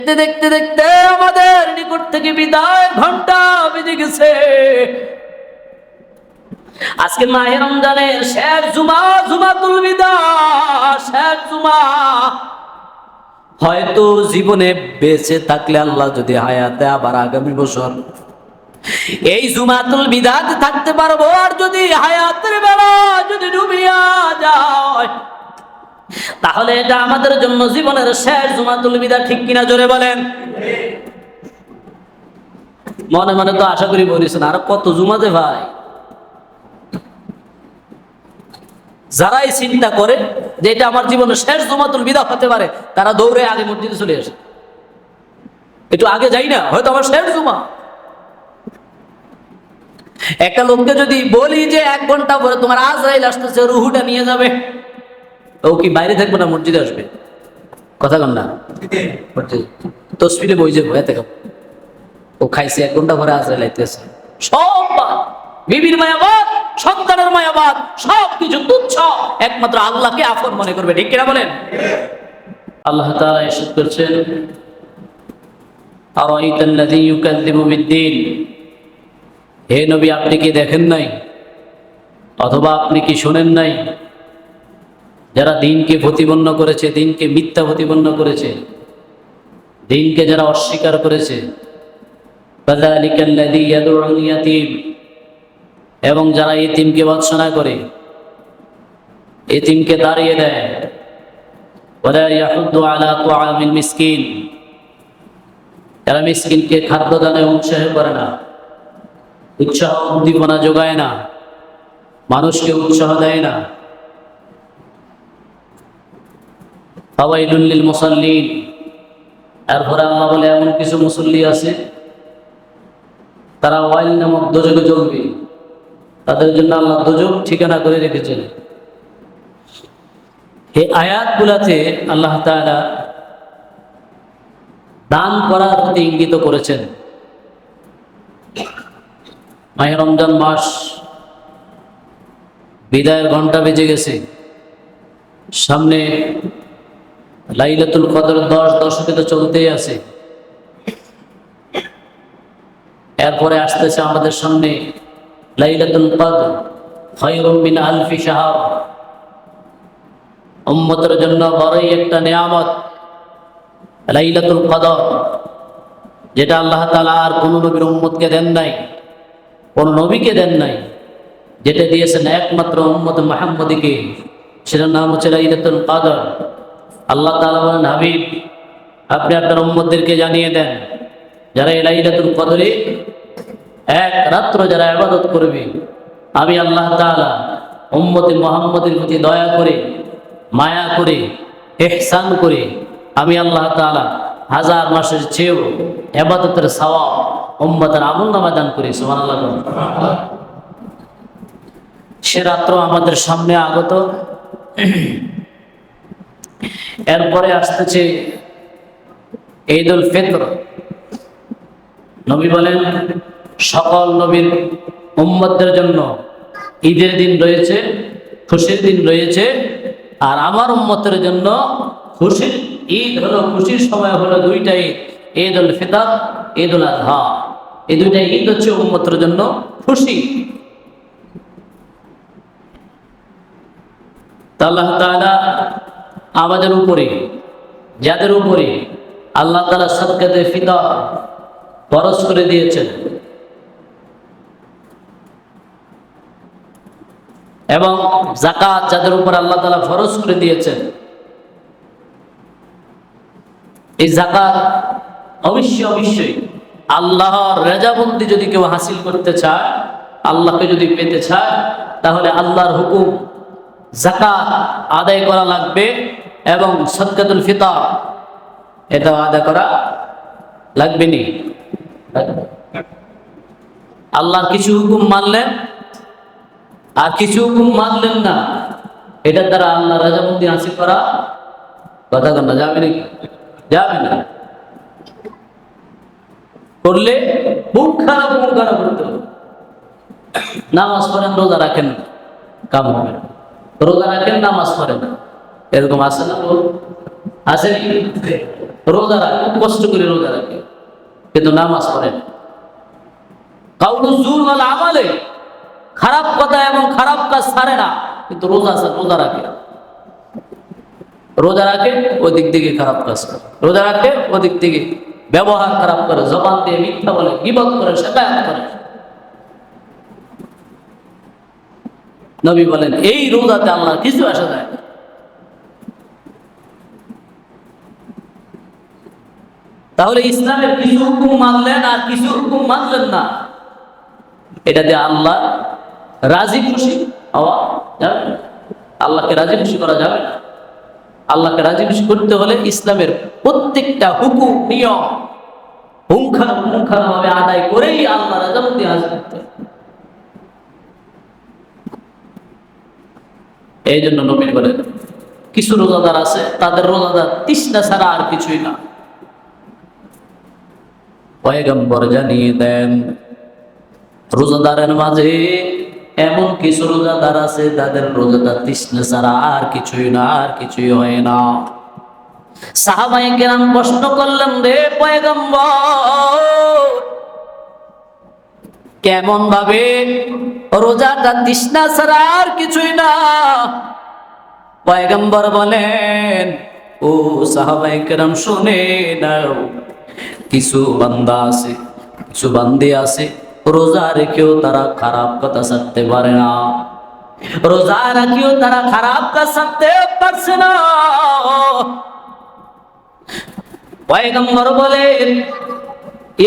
দেখতে দেখতে দেখতে আমাদের নিকট থেকে বিদায় ঘন্টা বেজে গেছে। আজকে মাহে রমজানের শেষ জুমা, জুমাতুল বিদা, শেষ জুমা। হয়তো জীবনে বেঁচে থাকলে আল্লাহ যদি হায়াতে আবার আগামী বছর এই জুমাতুল বিদাতে থাকতে পারবো, আর যদি হায়াতের বেলা যদি ডুবিয়া যায় তাহলে এটা আমাদের জন্য জীবনের শেষ জুমাতুল বিদা। ঠিক কিনা জোরে বলেন। মনে মনে তো আশা করি বলেছেন আর কত জুমাতে ভাই। যারাই চিন্তা করে যে এটা আমার জীবনের শেষ জুমাতুল বিদা হতে পারে, তারা দৌড়ে আগে মসজিদে চলে আসে। একটু আগে যাই না, হয়তো আমার শেষ জুমা। একটা লোককে যদি বলি যে 1 ঘন্টা পরে তোমার আজরাইল আসতেছে, রুহুটা নিয়ে যাবে, ও কি বাইরে থাকবে না মসজিদে আসবে? কথা কন না। তসবিরে বই যে ভয় থেকে ও খাইছে 1 ঘন্টা পরে আজরাইল আইতেছে। সব বিবির মায়াবাদ, সন্তানের মায়াবাদ, সবকিছু তুচ্ছ, একমাত্র আল্লাহকে আপন মনে করবে। ঠিক কিনা বলেন। আল্লাহ তাআলা ইরশাদ করেছেন, আরাইতাল্লাযী ইউকাযযিবু বিদ্দীন। হে নবী, আপনি কি দেখেন নাই অথবা আপনি কি শোনেন নাই যারা দিনকে প্রতিপন্ন করেছে, দিনকে মিথ্যা প্রতিপন্ন করেছে, দিনকে যারা অস্বীকার করেছে। ফাযালিকাল্লাযী ইয়াদউল ইয়াতীম, এবং যারা ইতিমকে ভর্ৎসনা করে, ইতিমকে দাঁড়িয়ে দেয়। ওয়ালা ইয়াহুদ্দু আলা তুআমিল মিসকিন, যারা মিসকিনকে খাদ্য দানে উৎসাহ করে না, উৎসাহ উদ্দীপনা যোগায় না, মানুষকে উৎসাহ দেয় না। ফাওয়াইলুল লিল মুসাল্লিন, এরপরে আল্লাহ বলে এমন কিছু মুসল্লি আছে তারা ওয়াইল নামক দোজখে জ্বলবে, তাদের জন্য আল্লাহ দোজখ ঠিকানা করে রেখেছেন। এই আয়াতগুলাতে আল্লাহ তাআলা দান করার প্রতি ইঙ্গিত করেছেন। মাহে রমজান মাস বিদায়ের ঘন্টা বেজে গেছে, সামনে লাইলাতুল কদর 10 দশকে তো চলতেই আছে। এরপরে আসতেছে আমাদের সামনে লাইলাতুল কদর খায়রুম মিন আলফি শাহর। উম্মতের জন্য বড়ই একটা নিয়ামত লাইলাতুল কদর, যেটা আল্লাহ তাআলা আর কোন নবীর উম্মতকে দেন নাই, কোন নবীকে দেন নাই। যেটা দিয়েছেন একমাত্র উম্মত মুহাম্মদীকে, সেটার নাম হচ্ছে লাইলাতুল কদর। আল্লাহ তাআলা বলেন, হাবিব আপনি আপনার উম্মতদেরকে জানিয়ে দেন, যারা এই লাইলাতুল কদরে এক রাত্র যারা ইবাদত করবে, আমি আল্লাহ তাআলা উম্মতে মুহাম্মদের প্রতি দয়া করে, মায়া করে, ইহসান করে আমি আল্লাহ তাআলা 1000 মাসের চেয়েও ইবাদতের সওয়াব উম্মতের আমলনামায় দান করি। সুবহানাল্লাহ। সে রাত্র আমাদের সামনে আগত। এরপরে আসতেছে ঈদুল ফিতর। নবী বলেন, সকল নবীর উম্মতদের জন্য ঈদের দিন রয়েছে, খুশির দিন রয়েছে, আর আমার উম্মতের জন্য খুশির ঈদ হলো, খুশির সময় হলো 2টা ঈদ, ঈদুল ফিতর, ঈদুল আযহা। এই 2টা ঈদ হচ্ছে উম্মতের জন্য খুশি। আল্লাহ তাআলা আমাদের উপরে, যাদের উপরে আল্লাহ তাআলা সাদকাতে ফিতর ফরজ করে দিয়েছেন, এবং যাকাত যাদের উপর আল্লাহ তাআলা ফরজ করে দিয়েছেন, এই যাকাত অবশ্যই আল্লাহর রেজাবন্দি যদি কেউ হাসিল করতে চায়, আল্লাহকে যদি পেতে চায়, তাহলে আল্লাহর হুকুম যাকাত আদায় করা লাগবে, এবং সাদকাতুল ফিতর এটা আদায় করা লাগবে নি। আল্লাহর কিছু হুকুম মানলেন আর কিছু হুকুম মানলেন না, এটার দ্বারা আল্লাহ রাজামন্দি হাসিল করা কথা না যাবে নাকি? যাবে না। করলে মুখ খারাপ করতে হবে। নামাজ পড়েন, রোজা রাখেন, কাম হবে। রোজা রাখেন, নামাজ পড়েন, এরকম আছে না? আছে। রোজা রাখে, কষ্ট করে রোজা রাখে, কিন্তু নামাজ পড়ে না। কাউলুজ জুর ওয়াল আমালে, খারাপ কথা এবং খারাপ কাজ ছাড়ে না, কিন্তু রোজা রাখে। রোজা রাখে ওই দিক থেকে খারাপ কাজ করে, রোজা রাখে ওই দিক থেকে ব্যবহার খারাপ করে, জবান দিয়ে মিথ্যা বলে, গীবত করে, শিকায়াত করে। নবী বলেন এই রোজাতে আল্লাহ কিছু আসা যায় না। তাহলে ইসলামের কিছু হুকুম মানলেন আর কিছু হুকুম মানলেন না, এটাতে আল্লাহ রাজি খুশি হওয়া যাবে না, আল্লাহকে রাজি খুশি করা যাবে না। আল্লাহকে রাজি খুশি করতে হলে ইসলামের প্রত্যেকটা হুকুম নিয়ম পুঙ্খানুপুঙ্খানুভাবে আদায় করেই আল্লাহ রাজামতি হাসিল করতে হবে। এই জন্য নবী বলেন কিছু রোজাদার আছে, তাদের রোজাদার তৃষ্ণা ছাড়া আর কিছুই না। পয়গম্বর জানিয়ে দেন রোজাদারের মাঝে এমন কিছু রোজাদার আছে তাদের রোজাদার তৃষ্ণা ছাড়া আর কিছুই না, আর কিছুই হয় না। সাহাবায়ে কেরাম প্রশ্ন করলেন, রে পয়গম্বর, কেমন ভাবে রোজাটা তৃষ্ণা ছাড়া আর কিছুই না? পয়গম্বর বলেন, ও সাহাবায়ে কেরাম শুনে নাও, কিছু বান্দা আছে, কিছু বান্দি আছে, রোজা রেখেও তারা খারাপ কথা ছাড়তে পারে না, রোজা রাখিও তারা খারাপ কাজ ছাড়তে পারছে না। পয়গম্বর বলেন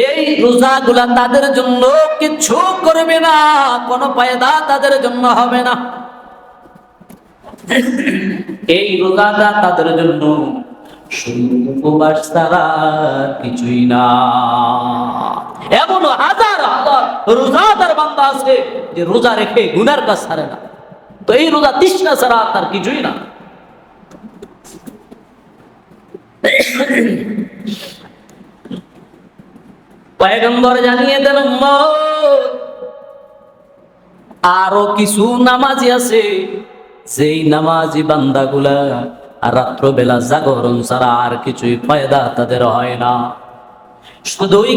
এই রোজাগুলা তাদের জন্য কিছু করবে না, কোনো ফায়দা তাদের জন্য হবে না। এই রোজাটা তাদের জন্য শুধু উপবাস ছাড়া কিছুই না। এমন হাজার হাজার রোজাদার বান্দা আছে যে রোজা রেখে গুনার কাজ ছাড়ে না, তো এই রোজা তৃষ্ণা ছাড়া তার কিছুই না। পয়গম্বর জানিয়ে দেন আরো কিছু নামাজি আছে, যেই নামাজি বান্দাগুলা রাত্রবেলা জাগরণ ছাড়া আর কিছুই ফায়দা তাদের হয় না, শুধুই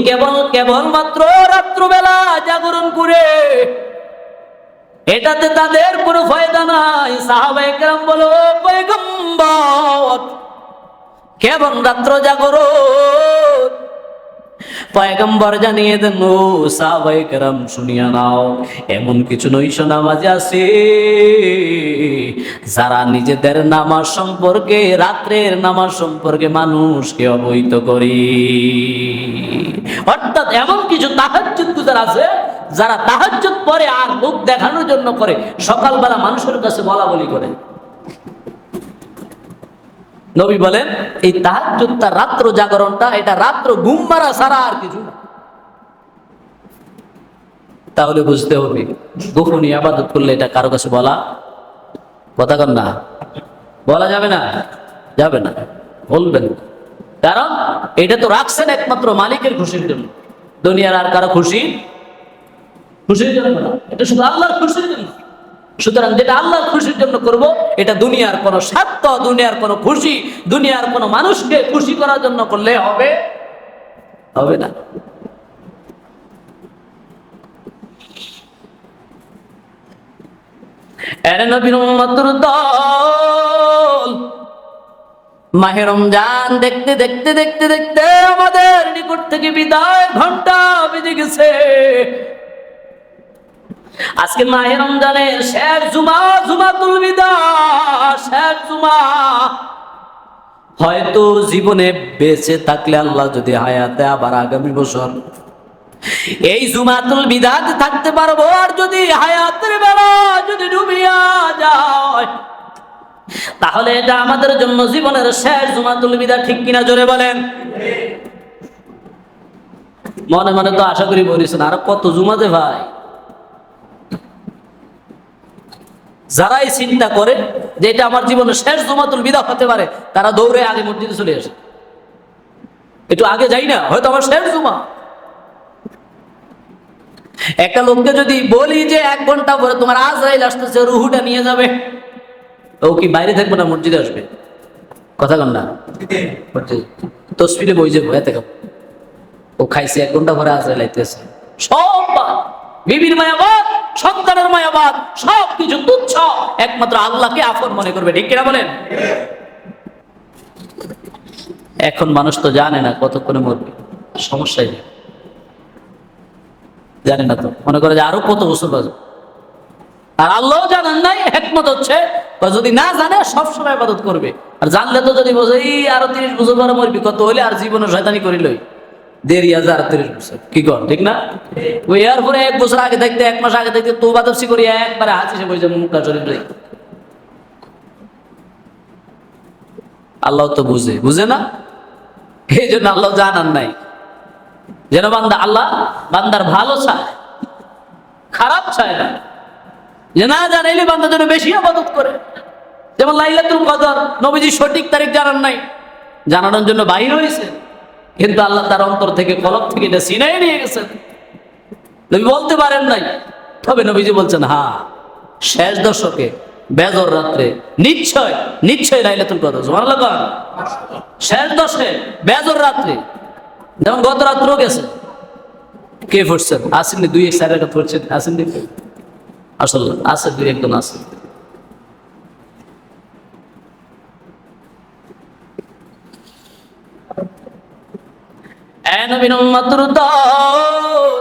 কেবলমাত্র রাত্রবেলা জাগরণ করে এটাতে তাদের কোনো ফায়দা নাই। সাহাবায়ে কেরাম বলো, পয়গম্বর কেবল রাত্র জাগরণ? পয়গম্বর জানিয়ে দেন, ও সাহাবায়ে কেরাম শুনিয়া নাও, এমন কিছু নৈশ নামাজি আছে যারা নিজেদের নামাজ সম্পর্কে, রাত্রের নামাজ সম্পর্কে মানুষকে অবহিত করে। অর্থাৎ এমন কিছু তাহাজ্জুদ গুজার আছে যারা তাহাজ্জুদ পড়ে আর লোক দেখানোর জন্য করে, সকালবেলা মানুষের কাছে বলা বলি করে। নবী বলেন এই তাহাজ্জুদটা, রাত্র জাগরণটা, এটা রাত্র ঘুম মারা ছাড়া আর কিছু না। তাহলে বুঝতে হবে গোপনীয় ইবাদত করলে এটা কারো কাছে বলা, কথা কন না, বলা যাবে না, যাবে না, বলবেন, কারণ এটা তো রাখছেন একমাত্র মালিকের খুশির জন্য, দুনিয়ার আর কারো খুশির জন্য না, এটা শুধু আল্লাহর খুশির জন্য। সুতরাং যেটা আল্লাহর খুশির জন্য করব, এটা দুনিয়ার কোনো স্বার্থ, দুনিয়ার কোনো খুশি, দুনিয়ার কোনো মানুষকে খুশি করার জন্য করলে হবে না। এর নবীর উম্মতের দল মাহে রমজান দেখতে দেখতে দেখতে দেখতে আমাদের নিকট থেকে বিদায় ঘন্টা বেজে গেছে। আজকে মাহে রমজানের শেষ জুমা, জুমাতুল বিদা, শেষ জুমা। হয়তো জীবনে বেঁচে থাকলে আল্লাহ যদি হায়াতে আবার আগামী বছর এই জুমাতুল বিদাতে থাকতে পারবো, আর যদি হায়াতের বেলা যদি ডুবিয়া যায় তাহলে এটা আমাদের জন্য জীবনের শেষ জুমাতুল বিদা, ঠিক কিনা জোরে বলেন? মনে মনে তো আশা করি বলেছেন আর কত জুমাতে ভাই। যারাই চিন্তা করে যে এটা আমার জীবনের শেষ জুমাতুল বিদা হতে পারে, তারা দৌড়ে আগে মসজিদে চলে আসে, একটু আগে যাই না, হয়তো আমার শেষ জুমা। একটা লোককে যদি বলি যে 1 ঘন্টা পরে তোমার আজরাইল আসতেছে, রুহুটা নিয়ে যাবে, ও কি বাইরে থাকবে না মসজিদে আসবে? কথা কন না, তসবিরে বই যাবো এতে ও খাইছে 1 ঘন্টা পরে আসে লাইতেছে সব বাদ, বিবির মায়াবাদ, সন্তানের মায়াবাদ, সবকিছু তুচ্ছ, একমাত্র আল্লাহকে আপন মনে করবে। ঠিক কিনা বলেন? এখন মানুষ তো জানে না কতক্ষণে মরবে, সমস্যাই নেই, জানে না তো, মনে করে যে আরো কত বছর বাজবে। আর আল্লাহ জানেন নাই, একমত হচ্ছে যদি না জানে সবসময় ইবাদত করবে, আর জানলে তো যদি বোঝে এই আরো 30 বছর পরে মরবি, কত হইলে আর জীবনে শয়তানি করিলই, দেরি আছে আর 30 বছর, কি কর ঠিক না? ওই এরপরে 1 বছর আগে থাকতে, 1 মাস আগে থাকতে তওবা তফসি করি, একবারে হাসিসে বসে মুখটা শরীর রে। আল্লাহ তো বুঝে না, এই জন্য আল্লাহ জানান নাই যেন বান্দা, আল্লাহ বান্দার ভালো চায়, খারাপ চায় না, যে না জানাইলে বান্দা যেন বেশি ইবাদত করে। যেমন লাইলাতুল কদর, নবীজি সঠিক তারিখ জানান নাই, জানানোর জন্য বাহির হয়েছে, কিন্তু আল্লাহ তার অন্তর থেকে, কলব থেকে এটা সিনাই নিয়ে গেছেন, নবী বলতে পারেন নাই। তবে নবীজি বলছেন হ্যাঁ, শেষ দশকে বেজর রাত্রে নিশ্চয় নিশ্চয় লাইলাতুল কদর, সুবহানাল্লাহ বলেন। শেষ দশে বেজর রাত্রে, যেমন গত রাত্রেও গেছে। কে পড়ছেন? আসেননি, 2-1 রাকাত পড়ছেন, আসেননি আসলে, আছে 2-1 জন আছে। নবীর উম্মতের দল,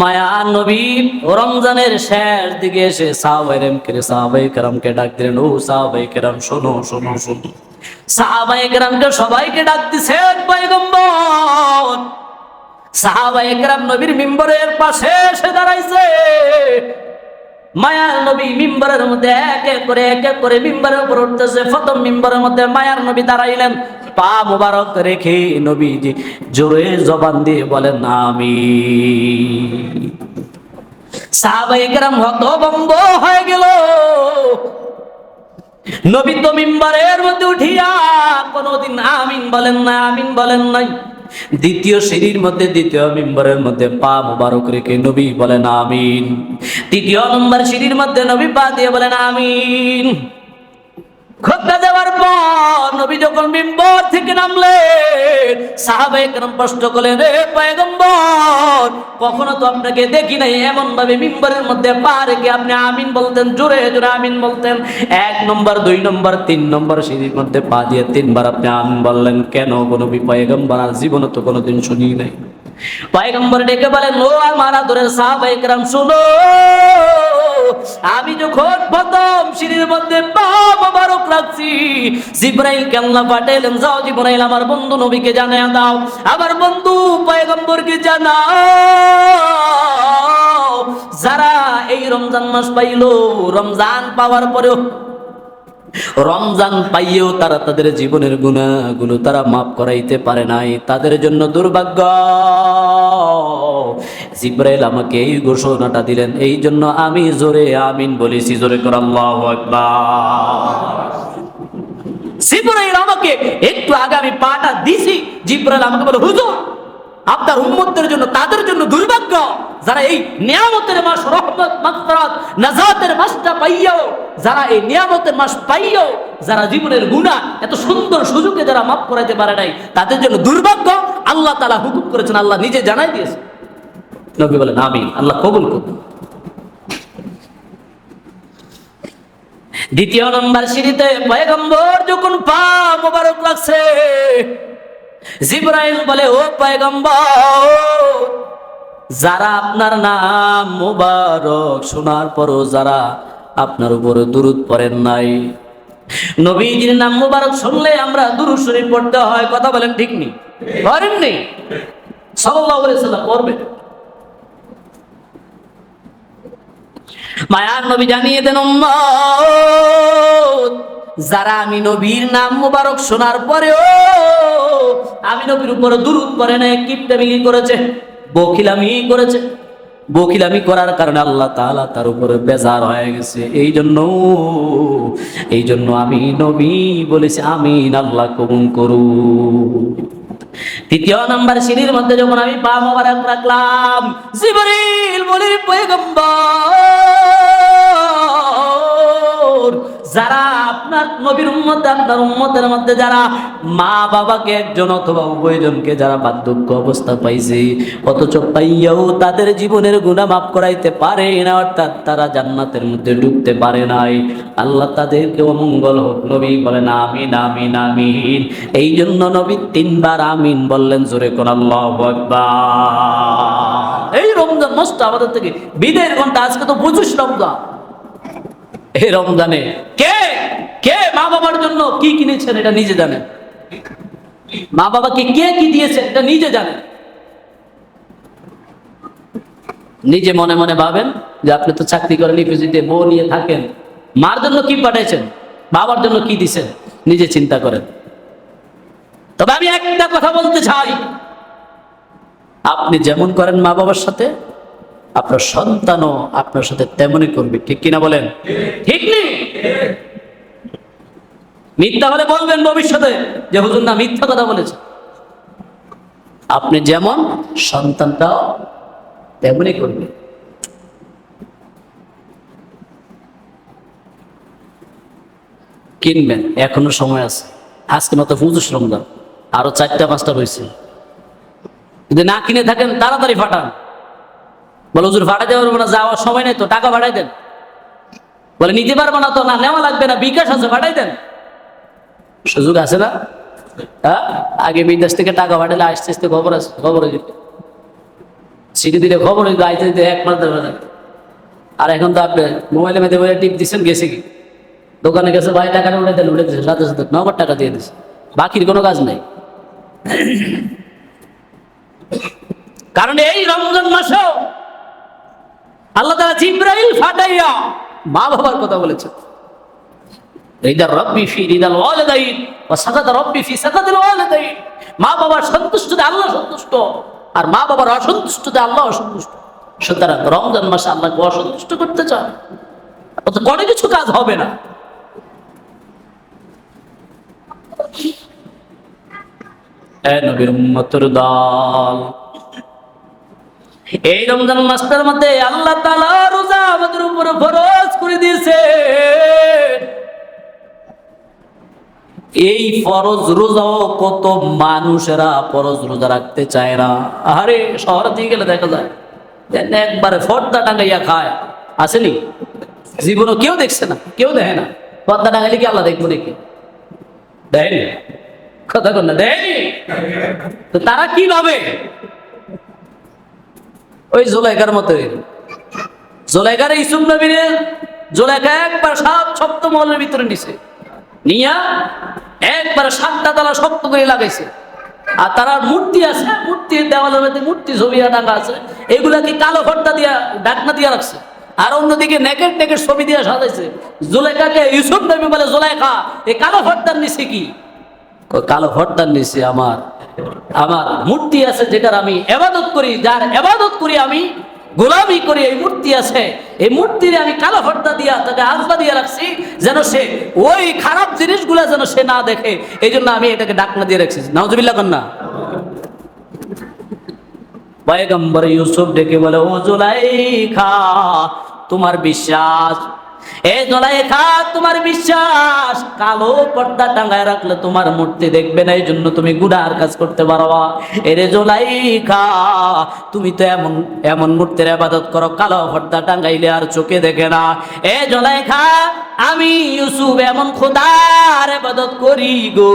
মায়া নবী রমজানের শেষ দিকে এসে সাহাবায়ে কেরামকে ডাক দিলেন, ও সাহাবায়ে কেরাম শোনো শোনো শোনো। সাহাবায়ে কেরামকে সবাইকে ডাক দিছেন পয়গম্বর। সাহাবায়ে কেরাম নবীর মিম্বরের পাশে এসে দাঁড়াইছে। মায়ার নবী মিম্বরের মধ্যে এক এক করে মিম্বরের উপর উঠতেছে। প্রথম মিম্বরের মধ্যে মায়ার নবী দাঁড়াইলেন, পা মুবারক রেখে নবীজি জোরে জবান দিয়ে বলেন আমিন। সাহাবায়ে কেরাম হতভম্ব হয়ে গেল। নবী তো মিম্বরের মধ্যে উঠিয়া কোনদিন আমিন বলেন না, আমিন বলেন নাই। দ্বিতীয় সিঁড়ির মধ্যে, দ্বিতীয় মিম্বরের মধ্যে পা মুবারক রেখে নবী বলেন আমিন। তৃতীয় নম্বর সিঁড়ির মধ্যে নবী পা দিয়ে বলেন আমিন। খুতবা দেওয়ার পর নবী যখন মিম্বর থেকে নামলেন, সাহাবায়ে কেরাম প্রশ্ন করলেন, রে পয়গম্বর, কখনো তো আপনাকে দেখি নাই এমন ভাবে মিম্বরের মধ্যে পা রেখে আপনি আমিন বলতেন, জোরে জোরে আমিন বলতেন। 1 নম্বর, 2 নম্বর, 3 নম্বর সিঁড়ির মধ্যে পা দিয়ে 3 বার আপনি আমিন বললেন, কেন গো নবী পয়গম্বর? আর জীবনে তো কোনোদিন শুনি নাই। পয়গম্বর ডেকে বলেন, ও আমার আদরের সাহাবায়ে কেরাম শুনো, আমি যখন প্রথম সিঁড়ির মধ্যে পা মোবারক রাখছি, জিবরাইলকে আল্লাহ পাঠাইলেন, যাও জিবরাইল আমার বন্ধু নবীকে জানায়া দাও, আমার বন্ধু পয়গম্বরকে জানাও, যারা এই রমজান মাস পাইলো, রমজান পাওয়ার পরেও, রমজান পাইয়েও তারা তাদের জীবনের গুনাহগুলো তারা মাফ করাইতে পারে নাই, তাদের জন্য দুর্ভাগ্য। জিবরাইল আমাকে এই ঘোষণাটা দিলেন, এই জন্য আমি জোরে আমিন বলেছি, জোরে করে আল্লাহু আকবার। জিবরাইল আমাকে একটু আগে আমি পাটা দিছি, জিবরাইল আমাকে বলে, হুজুর আপনার উম্মতদের জন্য, তাদের জন্য দুর্ভাগ্য যারা এই নিয়ামতের মাস, রহমত, মাগফিরাত, নাজাতের মাসটা পাইয়াও, যারা এই নিয়ামতের মাস পাইয়াও যারা জীবনের গুনাহ এত সুন্দর সুযোগে যারা মাফ করাইতে পারে নাই, তাদের জন্য দুর্ভাগ্য। আল্লাহ তাআলা হুকুম করেছেন, আল্লাহ নিজে জানাই দিয়েছে। নবী বলেন আমিন, আল্লাহ কবুল করুন। দ্বিতীয় নম্বর সিঁড়িতে পয়গম্বর যখন পা মোবারক রাখছে, জিবরাইল বলে, ও পয়গম্বর, যারা আপনার নাম মুবারক শোনার পরও যারা আপনার উপরে দুরূদ পড়েন নাই, নবীজির নাম মুবারক শুনলে আমরা দুরূদ শরীফ পড়তে হয়, কথা বলেন ঠিক নেই? পড়েননি? সাল্লাল্লাহু আলাইহি সাল্লাম পড়বে। মায়ার নবী জানিয়ে দেন, উম্মত, যারা আমি নবীর নাম মুবারক শোনার পরেও আমি নবীর উপরে দুরূদ পড়ে নাই, কিপটামি করেছে, বখিলামি করেছে, বখিলামি করার কারণে আল্লাহ তাআলা তার উপরে বেজার হয়ে গেছে। এই জন্য আমি নবী বলেছি আমিন, আল্লাহ কবুল করুন। তৃতীয় নাম্বার সিঁড়ির মধ্যে যখন আমি পা মোবারক রাখলাম, জিবরিল বলে, পয়গম্বর যারা আপনার নবীর উম্মত, আপনার উম্মতের মধ্যে যারা মা বাবাকে একজন অথবা উভয়জনকে যারা বার্ধক্য অবস্থা পাইছে, অথচ পাইয়াও তাদের জীবনের গুনাহ মাফ করাইতে পারে না, অর্থাৎ তারা জান্নাতের মধ্যে ঢুকতে পারে নাই, আল্লাহ তাদেরকে অমঙ্গল হোক। নবী বলেন আমিন আমিন আমিন। এই জন্য নবী 3 বার আমিন বললেন, জোরে কোন আল্লাহু আকবার। এই রমজান মাস আমাদের থেকে বিদায়ের ঘন্টা। আজকে তো 25 রমজান। এই রমজানে কে কে মা বাবার জন্য কি কিনেছেন এটা নিজে জানেন, মা বাবাকে কে কি দিয়েছেন এটা নিজে জানেন। নিজে মনে মনে ভাবেন যে আপনি তো চাকরি করেন, ইপিজিতে বউ নিয়ে থাকেন, মার জন্য কি পাঠাইছেন, বাবার জন্য কি দিছেন, নিজে চিন্তা করেন। তবে আমি একটা কথা বলতে চাই, আপনি যেমন করেন মা বাবার সাথে, আপনার সন্তানও আপনার সাথে তেমনই করবে। ঠিক কিনা বলেন? ঠিক নেই? মিথ্যা হলে বলবেন ভবিষ্যতে যে হুজুর না মিথ্যা কথা বলেছে। আপনি যেমন সন্তানটাও তেমনই করবে। কিনবেন, এখনো সময় আছে। আজকে মতো 25 রমজান, আরো 4টা-5টা রয়েছে। যদি না কিনে থাকেন তাড়াতাড়ি ফাটান। বলে হুজুর ফাটাতে পারবো না, যাওয়ার সময় নেই তো, টাকা পাঠাই দেন। বলে নিতে পারবো না তো, না নেওয়া লাগবে না, বিকাশ আছে, পাঠাই দেন। সুযোগ আছে না? হ্যাঁ, আগে বিদেশ থেকে টাকা পাঠালে আসতে আসতে খবর আছে, খবর হয়ে যেত, সিটি দিলে খবর হইতো, আইতে দিতে 1 মাস দেবে না। আর এখন তো আপনি মোবাইলে মেধে বলে টিপ দিচ্ছেন, গেছে কি দোকানে গেছে, ভাই টাকাটা উঠে দেন, উঠে দিচ্ছে, সাথে সাথে নগদ টাকা দিয়ে দিচ্ছে, বাকির কোনো কাজ নেই। কারণ এই রমজান মাসেও আল্লাহ তাআলা জিবরাইল ফাটাইয়া মা বাবার কথা বলেছেন। রিদার রব্বি ফি রিদাল ওয়ালিদাইন ওয়া সাকাতা রব্বি ফি সাকাতিল ওয়ালিদাইন। মা বাবার সন্তুষ্টতে আল্লাহ সন্তুষ্ট, আর মা বাবার অসন্তুষ্টতে আল্লাহ অসন্তুষ্ট। সুতরাং রমজান মাসে আল্লাহকে অসন্তুষ্ট করতে চান, তো কোনো কিছু কাজ হবে না। নবীর উম্মতের দল, এই রমজান মাসের মধ্যে আল্লাহ তাআলা রোজা আমাদের উপরে ফরজ করে দিয়েছে। এই ফরজ রোজাও কত মানুষেরা ফরজ রোজা রাখতে চায় না। আরে শহরে দিয়ে গেলে দেখা যায় একবারে পর্দা টাঙ্গাইয়া খায়, আসেনি? জীবনও কেউ দেখছে না, কেউ দেখে না। পর্দা টাঙ্গাইলে কি আল্লাহ দেখবো নাকি? দেয়নি, কথা কর না, দেয়নি। তো তারা কি ভাবে? ওই জুলাইখার মতো। জুলাইখার ইউসুফ নবীর জুলাইখা একবার 7 সপ্তমহলের ভিতরে নিছে, নিয়া একবার 7টা তালা শক্ত করে লাগাইছে। আর তারা মূর্তি আছে, মূর্তির দেওয়ালের মধ্যে মূর্তি ছবি টাকা আছে, এগুলাকে কালো পর্দা দিয়া ঢাকনা দিয়া রাখছে। আর অন্যদিকে নেকেট নেকেট ছবি দিয়া সাজাইছে। জুলাইখাকে ইউসুফ নবী বলে, জুলাইখা এই কালো পর্দার নিচে কি? কালো পর্দার নিচে আমার আমার মূর্তি আছে, যেটার আমি ইবাদত করি, যার ইবাদত করি আমি, গোলামি করি, এই মূর্তি আছে, এই মূর্তির আমি কালো পর্দা দিয়া তাকে আজবা দিয়ে রাখছি, যেন সে ওই খারাপ জিনিসগুলা যেন সে না দেখে। এই জন্য আমি এটাকে ঢাকনা দিয়ে রাখছি। নাউজুবিল্লাহ কন্যা। পয়গম্বর ইউসুফ ডেকে বলে, ও জুলাইখা তোমার বিশ্বাস, এ জুলাইখা তোমার বিশ্বাস, কালো পর্দা টাঙ্গায় রাখলে তোমার মূর্তি দেখবে না, এই জন্য তুমি গুনার কাজ করতে পারবা। এরে জুলাইখা তুমি তো এমন এমন মূর্তির ইবাদত করো, কালো পর্দা টাঙ্গাইলে আর চোখে দেখে না। এ জুলাইখা আমি ইউসুফ এমন খোদার ইবাদত করি গো,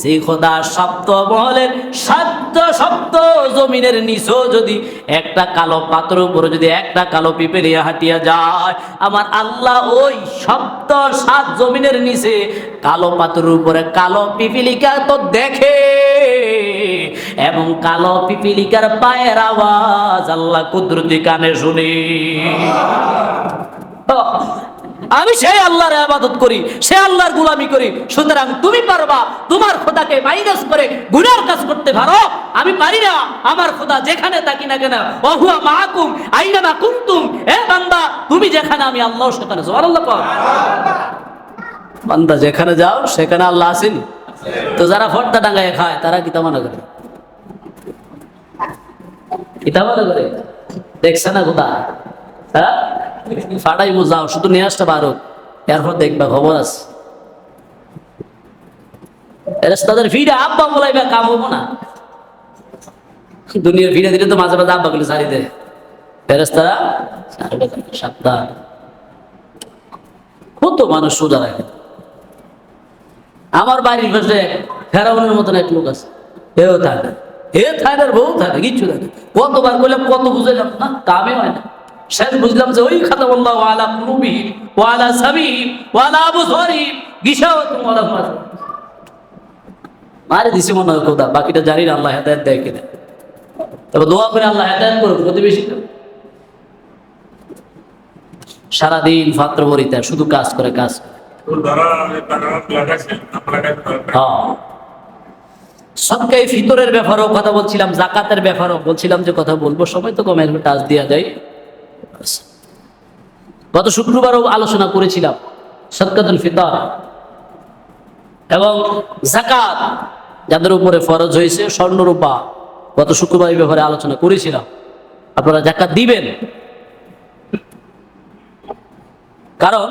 যে খোদা সপ্তমহলের 7 সপ্ত জমিনের নিচেও যদি একটা কালো পাথর উপরে যদি একটা কালো পিঁপড়ে হাঁটিয়া যায়, আমার আল্লাহ ওই 7 জমিনের নিচে কালো পাথরের উপরে কালো পিপিলিকা তো দেখে, এবং কালো পিপিলিকার পায়ের আওয়াজ আল্লাহ কুদরতি কানে শুনে। আমি সেই আল্লাহর ইবাদত করি, সে আল্লাহর গোলামি করি। সুতরাং তুমি পারবা তোমার খোদাকে মাইনাস করে গুনার কাজ করতে পারো, আমি পারি না। আমার খোদা যেখানে থাকি না কেন, ওহুয়া মাআকুম আইনামা কুনতুম, হে বান্দা তুমি যেখানে আমি আল্লাহ সেখানে। সুবহানাল্লাহ। বান্দা যেখানে যাও সেখানে আল্লাহ আছেন। তো যারা পর্দা টাঙ্গায় খায় তারা কি তামানা করে? কি তামানা করে? দেখছে না খোদা? হ্যাঁ, ফাটাই যাও, শুধু নিয়ে আসতে পারো, এরপর দেখবা খবর আছে। ফেরেশতাদের ভিড়ে আব্বা বলাইবা কাম হবো না। দুনিয়ার ভিড়ে দিলে তো মাঝে মাঝে আব্বা গুলো ছাড়ি দেয়, ফেরেশতারা সাবধান। কত মানুষ সোজা রাখে। আমার বাড়ির পাশে ফেরাউনের মতন এক লোক আছে, এও থাকে, এ থাইনার বউ থাকে, কিচ্ছু থাকে। কতবার করলাম, কত বুঝাইলাম, না কামে হয় না। শেষ বুঝলাম যে ওই খাতা বললাম ওয়ালা কুলুবিহিম ওয়ালা সামিহিম ওয়ালা আবসারিহিম গিশাওয়াতুন ওয়ালা ফাসাদ। মারে দিছে মনে হয় খোদা, বাকিটা জানি না আল্লাহ হেদায়েত দেয় কিনা। তবে দোয়া করে আল্লাহ হেদায়েত করুক প্রতিবেশীকে। সারাদিন পাত্র বরিতা, শুধু কাজ করে কাজ। সদকায়ে ফিতরের ব্যাপারেও কথা বলছিলাম, যাকাতের ব্যাপারেও বলছিলাম যে কথা বলবো, সময় তো কমে, টাচ দেওয়া যায়। গত শুক্রবারও আলোচনা করেছিলাম সদকাতুল ফিতর এবং যাকাত যাদের উপরে ফরজ হয়েছে, স্বর্ণ রূপা। গত শুক্রবার এই ব্যাপারে আলোচনা করেছিলাম। আপনারা যাকাত দিবেন, কারণ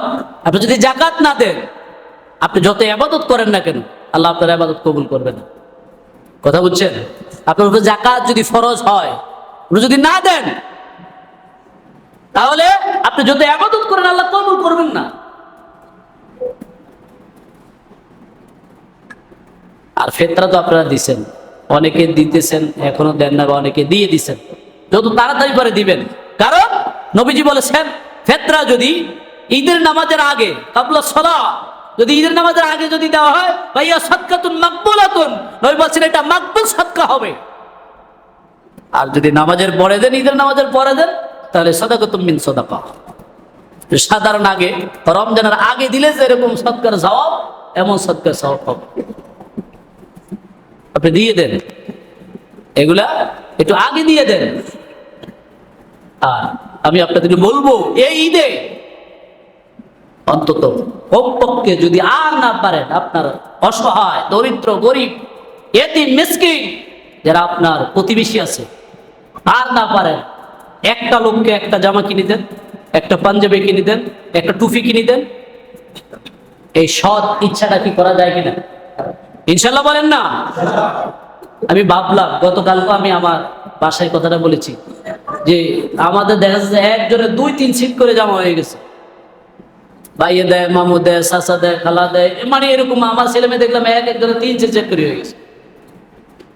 আপনি যদি যাকাত না দেন, আপনি যত ইবাদত করেন না কেন, আল্লাহ আপনার ইবাদত কবুল করবে না। কথা বুঝছেন? আপনার উপর যাকাত যদি ফরজ হয়, আপনি যদি না দেন, তাহলে আপনি যত ইবাদত করেন আল্লাহ কবুল করবেন না। আর ফিতরা তো আপনারা দিচ্ছেন, অনেকে দিতেছেন, এখনো দেন না, বা অনেকে দিয়ে দিচ্ছেন। যত তাড়াতাড়ি করে দিবেন, কারণ নবীজি বলেছেন ফিতরা যদি ঈদের নামাজের আগে, কাবলা সালাহ, যদি ঈদের নামাজের আগে যদি দেওয়া হয়, ভাইয়া সাদকাতুন মাকবুলাতুন, নবী বলেছেন এটা মাকবুল সাদকা হবে। আর যদি নামাজের পরে দেন, ঈদের নামাজের পরে দেন, তাহলে সাদাকাতুন মিন সাদাকা। সাধারণ আগে, রমজানের আগে দিলে যেরকম সদকার সওয়াব, এমন সদকার সওয়াব হবে। আপনি দিয়ে দেন, এগুলা একটু আগে দিয়ে দেন। আর আমি আপনাদেরকে বলবো, এই ঈদে অন্তত কমপক্ষে যদি আর না পারেন, আপনার অসহায়, দরিদ্র, গরিব, এতিম, মিসকিন যারা আপনার প্রতিবেশী আছে, আর না পারেন, একটা লোককে একটা জামা কিনে দেন, একটা পাঞ্জাবি কিনে দেন, একটা টুপি কিনে দেন। এই সৎ ইচ্ছাটা কি করা যায় কিনা? ইনশাল্লাহ বলেন না? আমি ভাবলাম, গতকালকে আমি আমার বাসায় কথাটা বলেছি যে আমাদের দেখা যাচ্ছে একজনের 2-3 সিট করে জামা হয়ে গেছে। ভাইয়ে দেয়, মামু দেয়, চাচা দেয়, খালা দেয়, মানে এরকম। আমার ছেলে মেয়ে দেখলাম একজনের 3 সেট করে হয়ে গেছে।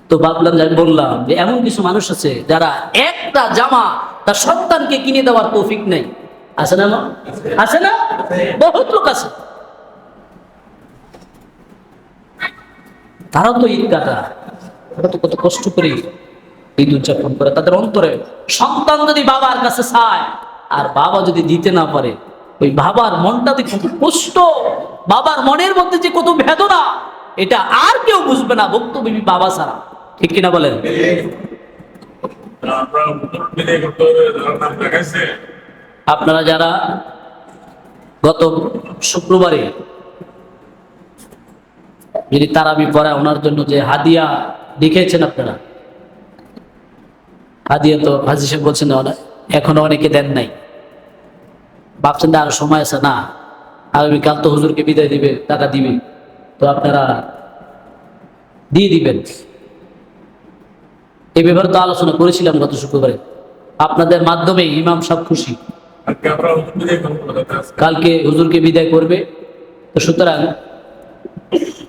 তো ভাবলাম, বললাম যে এমন কিছু মানুষ আছে যারা একটা জামা তার সন্তানকে কিনে দেওয়ার তৌফিক নেই। আছে না? আছে না? বহুত লোক আছে। তারাও তো ঈদ কাটা, তারা তো কত কষ্ট করে ঈদ উদযাপন করে। তাদের অন্তরে সন্তান যদি বাবার কাছে চায়, আর বাবা যদি দিতে না পারে, ওই বাবার মনটাতে কত কষ্ট, বাবার মনের মধ্যে যে কত বেদনা, এটা আর কেউ বুঝবে না ভুক্তভোগী বাবা ছাড়া। ঠিক কিনা বলেন? আপনারা যারা গত শুক্রবারে যদি তারাবি পড়া, ওনার জন্য যে হাদিয়া লিখেছেন আপনারা, হাদিয়া তো হাজি সাহেব বলছেন না, এখনো অনেকে দেন নাই। ভাবছেন আরো সময় আছে, না আগামীকাল তো হুজুরকে বিদায় দিবে, টাকা দিবে, তো আপনারা দিয়ে দিবেন। এই ব্যাপারে তো আলোচনা করেছিলাম গত শুক্রবারে। আপনাদের মাধ্যমে ইমাম সাহেব খুশি, কালকে হুজুরকে বিদায় করবে। তো সুতরাং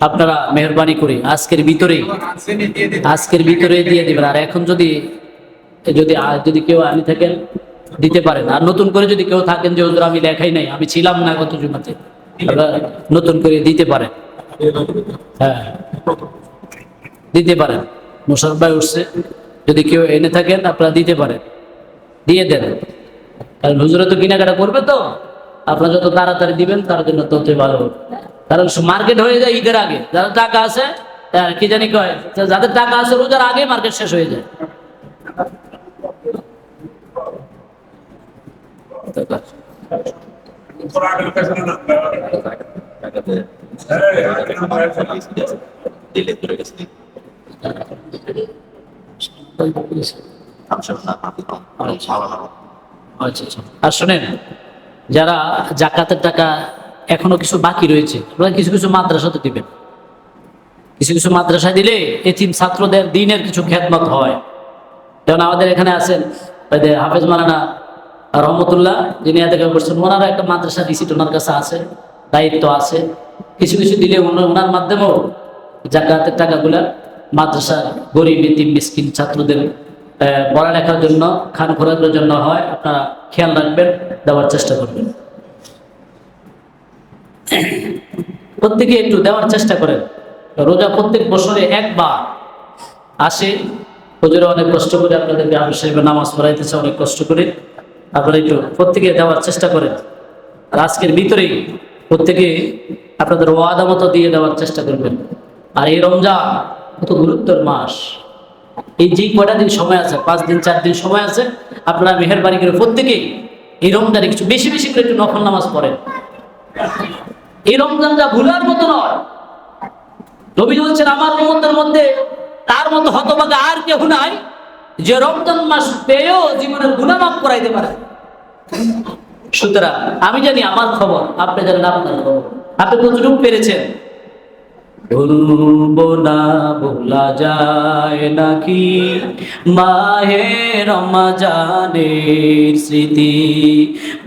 আপনারা মেহরবানি করে আজকের ভিতরে দিয়ে দিবেন। আর এখন যদি কেউ আনি থাকেন দিতে পারেন। আর নতুন করে যদি কেউ থাকেন যে হুজুর আমি লেখাই নাই, আমি ছিলাম না গত জুমাতে, নতুন করে দিতে পারেন। হ্যাঁ, দিতে পারেন। মোশারফ ভাই উঠছে, যদি কেউ এনে থাকেন আপনারা দিতে পারেন, দিয়ে দেন। কারণ হুজুরে তো কেনাকাটা করবে, তো আপনারা যত তাড়াতাড়ি দিবেন তার জন্য ততই ভালো। কারণ মার্কেট হয়ে যায় ঈদের আগে। যারা টাকা আছে, কি জানি কয়, যাদের টাকা আছে রোজার আগে মার্কেট শেষ হয়ে যায়। আর শোনেন, যারা জাকাতের টাকা এখনো কিছু বাকি রয়েছে, আপনারা কিছু কিছু মাদ্রাসাতে দিবেন। কিছু কিছু মাদ্রাসা দিলে এতিম ছাত্রদের দিনের কিছু খেদমত হয়। যেমন আমাদের এখানে আছেন ওই যে হাফেজ মাওলানা রহমতুল্লাহ, যিনি এতে করছেন, ওনারা একটা মাদ্রাসা রিসিট ওনার কাছে আছে, দায়িত্ব আছে। কিছু কিছু দিলে ওনার মাধ্যমেও জাকাতের টাকাগুলা মাদ্রাসা গরিব এতিম মিসকিন ছাত্রদের পড়ালেখার জন্য, খান খোরাকের জন্য হয়। আপনারা খেয়াল রাখবেন, দেওয়ার চেষ্টা করবেন। প্রত্যেকে একটু দেওয়ার চেষ্টা করেন। রোজা প্রত্যেক বছরে একবার আসে, হুজুরে অনেক কষ্ট করে আপনাদেরকে আমির সাহেবের নামাজ পড়াইতেছে, অনেক কষ্ট করে। আপনারা একটু প্রত্যেকে দেওয়ার চেষ্টা করেন। আর আজকের ভিতরেই প্রত্যেকে আপনাদের ওয়াদা মতো দিয়ে দেওয়ার চেষ্টা করবেন। আর এই রমজান কত গুরুত্বের মাস। এই যে কয়টা দিন সময় আছে, 5 দিন 4 দিন সময় আছে, আপনারা মেহেরবানি করে প্রত্যেকেই এই রমজানে কিছু বেশি বেশি করে একটু নফল নামাজ পড়েন। এই রমজানটা ভুলার মতো নয়। নবী বলছেন, আমার উম্মতের মধ্যে তার মতো হতভাগা আর কেউ নাই যে রমজান মাস পেয়েও জীবনের গুনাহ মাফ করাইতে পারে। সুতরাং আমি জানি আমার খবর, আপনি জানেন আপনার খবর। আপনি কতটুকু পেরেছেন? ভুলবো না ভোলা যায় নাকি মাহে রমজানের স্মৃতি,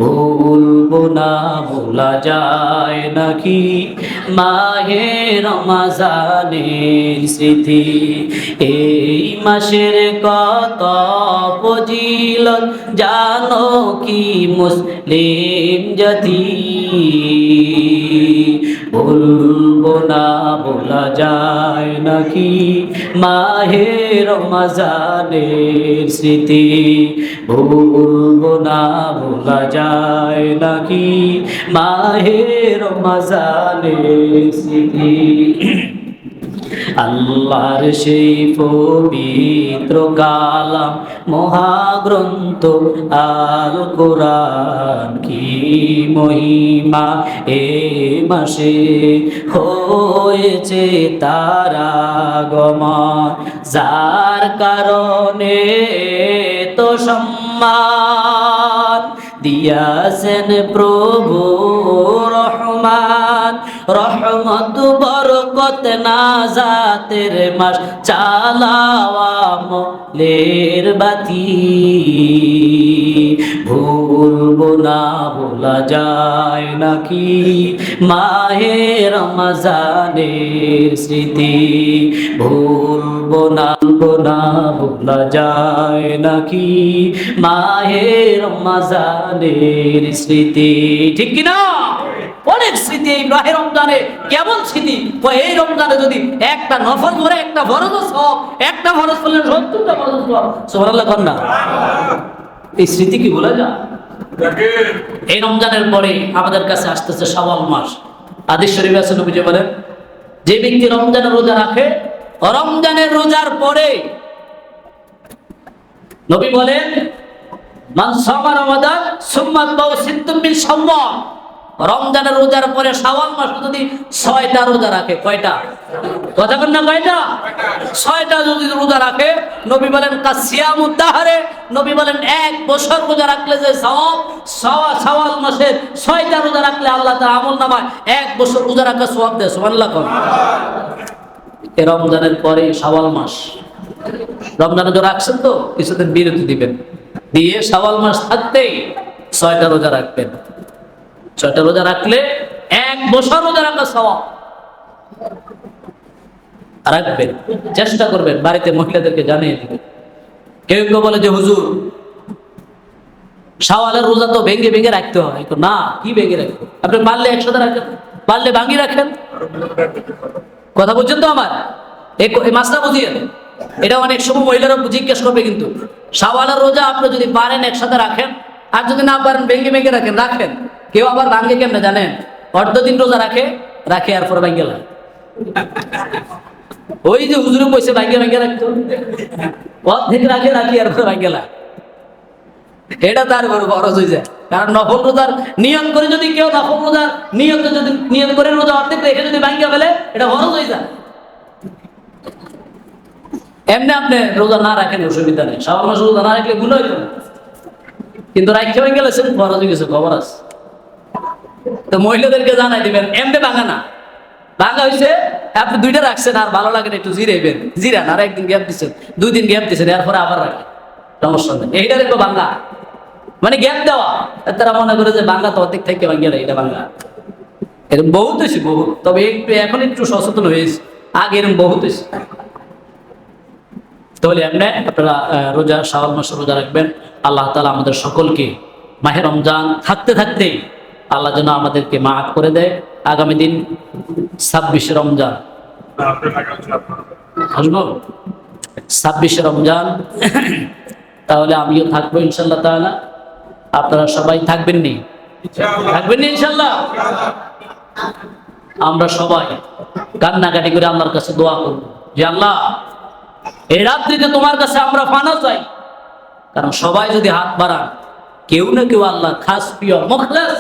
ভুলবো না ভোলা যায় নাকি মাহে রমজানের স্মৃতি। এই মাসের কত ফজিলত জানো কি মুসলিম জাতি, ভুলবো না ভোলা যায় নাকি মাহে রমজানের স্মৃতি, ভুলবো না ভোলা যায় নাকি মাহে রমজানের স্মৃতি। আল্লাহর সেই পবিত্র কালাম মহাগ্রন্থ আল কোরআন, কি মহিমা এ মাসে হয়েছে তার আগমন, যার কারণে তো সম্মান দিয়াছেন প্রভু রহমান, রহমত বরকত নাজাতের মাস, চালাওয়া আমলের বাতি, ভুলবো না ভোলা যায় নাকি মাহে রমজানের স্মৃতি, ভুলবো না ভোলা যায় নাকি মাহে রমজানের স্মৃতি। ঠিক কিনা? অনেক স্মৃতি এই মাহে রমজানে। কেমন স্মৃতি? এই রমজানে যদি একটা নফল করে একটা ফরজ সওয়াব, একটা ফরজ করলে 70টা ফরজ সওয়াব। সুবহানাল্লাহ কর না। এই স্মৃতি কি ভোলা যায়? এই রমজানের পরে আমাদের কাছে আসতেছে শাওয়াল মাস। হাদিস শরীফে আছে, নবীজি বলেন, যে ব্যক্তি রমজানের রোজা রাখে, রমজানের রোজার পরে নবী বলেন, মান সামা রমাদান সুম্মা আতবাউ সিত্তুম মিন শাওয়াল, রমজানের রোজার পরে শাওয়াল মাস যদি 6টা রোজা রাখে, কয়টা? কথা বলেন না, কয়টা? 6টা যদি রোজা রাখে, নবী বলেন কাসিয়ামুদ দাহরে, নবী বলেন 1 বছর রোজা রাখলে যে সওয়াব, শাওয়াল মাসের 6টা রোজা রাখলে আল্লাহ তাআলা আমলনামায় 1 বছর রোজা রাখা সওয়াব দেয়। সুবহানাল্লাহ। এই রমজানের পরে শাওয়াল মাস। রমজানে তো রাখছেন, তো কিছুদিন বিরতি দিবেন, দিয়ে শাওয়াল মাস থাকতেই 6টা রোজা রাখবেন। 6টা রোজা রাখলে 1 বছর রোজা রাখা সওয়াব রাখবেন। চেষ্টা করবেন বাড়িতে মহিলাদেরকে জানিয়ে দিবেন। কেউ কেউ বলে যে হুজুর শাওয়ালের রোজা তো ভেঙে ভেঙে রাখতে হয়। তো না, কি ভেঙে রাখবেন? আপনি পারলে একসাথে রাখেন, পারলে ভাঙি রাখেন। কথা বুঝছেন তো আমার? এই মাসটা বুঝিয়ে, এটা অনেক সময় মহিলারা জিজ্ঞেস করবে, কিন্তু শাওয়ালের রোজা আপনি যদি পারেন একসাথে রাখেন, আর যদি না পারেন ভেঙে ভেঙে রাখেন। রাখেন। কেউ আবার ভাঙ্গে কেমনে জানেন? অর্ধদিন রোজা রাখে আর পরে ভাঙ্গে লাগে। ওই যে হুজুরে কইছে ভাঙ্গে ভাঙ্গে রাখতো, অর্ধেক রাখি আর পরে ভাঙ্গে লাগে। এটা তার বড় খরচ হয়ে যায়। কারণ নফল রোজার নিয়ত করে যদি কেউ নফল রোজার নিয়ত করে রোজা অর্ধেক রেখে যদি ভাঙ্গে ফেলে, এটা খরচ হয়ে যায়। এমনি আপনি রোজা না রাখেন অসুবিধা নেই, শাওয়াল মাসে রোজা না রাখলে ভুল হইতো না, কিন্তু রাখতে হয়ে গেলে খরচ হয়ে গেছে, খবর আছে। তো মহিলাদেরকে জানাই দিবেন এমনি ভাঙা না, ভাঙা হয়েছে আপনি দুইটা রাখছেন আর ভালো লাগে না একটু জিরাইবেন, জিরান আর একদিন গ্যাপ দিচ্ছেন, 2 দিন গ্যাপ দিচ্ছেন, এরপরে আবার রাখেন, সমস্যা নেই। এইটা দেখবো ভাঙা মানে গ্যাপ দেওয়া, তারা মনে করে যে ভাঙা তো অর্ধেক থেকে ভাঙিয়ে এটা ভাঙা। এরকম বহুত হয়েছে বহু, তবে একটু এখন একটু সচেতন হয়েছে, আগে এরকম বহুত হয়েছে। তাহলে এমনি আপনারা রোজা, শাওয়াল মাসে রোজা রাখবেন। আল্লাহ তাআলা আমাদের সকলকে মাহে রমজান থাকতে থাকতেই আল্লাহ যেন আমাদেরকে মাফ করে দেয়। আগামী দিন 26শে রমজান আসবো, 26শে রমজান, তাহলে আমিও থাকবো ইনশাল্লাহ তাআলা। আপনারা সবাই থাকবেন নি? থাকবেন নি ইনশাল্লাহ? আমরা সবাই কান্নাকাটি করে আল্লাহর কাছে দোয়া করবো যে আল্লাহ এই রাত্রিতে তোমার কাছে আমরা ফানা চাই। কারণ সবাই যদি হাত বাড়ান, কেউ না কেউ আল্লাহ খাস প্রিয় মুখলেস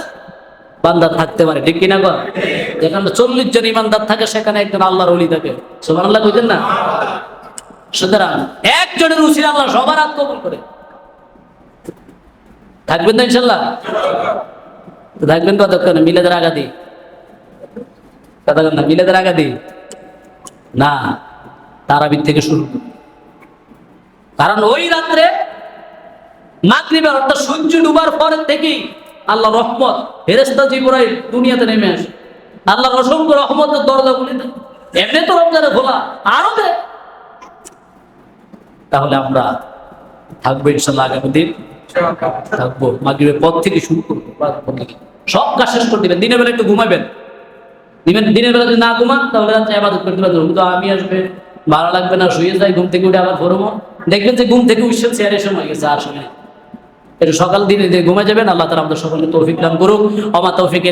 বান্দা থাকতে পারে, ঠিক কিনা গো? যেখানে 40 জন ইমানদার থাকে সেখানে একজন আল্লাহর ওলি থাকে, সুবহানাল্লাহ কইতেন না? সুতরাং একজনের উসিলা আল্লাহ সবার হাত কবুল করে। থাকবেন তো ইনশাল্লাহ? তো থাকবেন কতক্ষণ? মিলাদের আগাদি কথা না, মিলাদের আগাদি না, তারাবির থেকে শুরু। কারণ ওই রাত্রে মাগরিবের অর্থাৎ সূর্য ডুবার পরের থেকেই আল্লাহ রহমত, ফেরেশতা জিবরাইল দুনিয়াতে নেমে আসে, আল্লাহর অসংখ্য রহমতের দরজা খুলে দেয়। এমনি তো রমজানে খোলা, আরো দেয়। তাহলে আমরা থাকবো ইনশাল্লাহ, আগামী দিন থাকবো, মাগরিবের পর থেকে শুরু করবো, সব কাজ শেষ করে দিবেন। দিনের বেলা একটু ঘুমাবেন, দিনের বেলা যদি না ঘুমান তাহলে রাত্রে ইবাদত করতে পারবেন। কিন্তু আমি আসবে, ভালো লাগবে না, শুয়ে যাই, ঘুম থেকে উঠে আবার ঘুরবো, দেখবেন যে ঘুম থেকে উঠছেন চেয়ারের সময় গেছে, আর সময় একটু সকাল দিনে ঘুমে যাবেন। আল্লাহ তাআলা আমাদের সকলকে তৌফিক দান করুক। ওমা তৌফিক